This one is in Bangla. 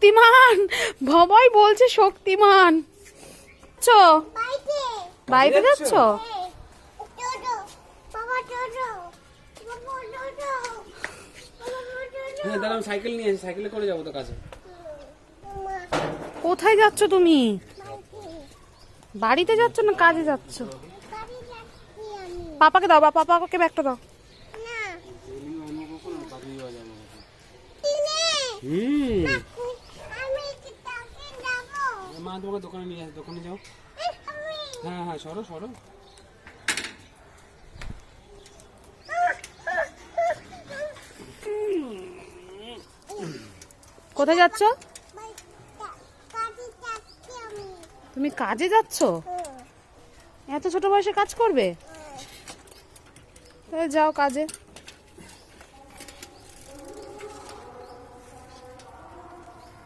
শক্তিমান, বাবাই বলছে শক্তিমান। বাইরে যাচ্ছ? হ্যাঁ দাঁড়া, আমি সাইকেল নিয়ে আসি, সাইকেলে করে যাবো তো কাছে। কোথায় যাচ্ছ তুমি? বাড়িতে যাচ্ছ না কাজে যাচ্ছ? পাপাকে দাও, বা পাপাকে ব্যাগটা দাও। মা তোমাকে দোকানে নিয়ে আসে, দোকানে যাও। হ্যাঁ হ্যাঁ, সরো সরো। কোথায় যাচ্ছ? তুমি কাজে যাচ্ছ? এত ছোট বয়সে কাজ করবে? তাহলে যাও কাজে।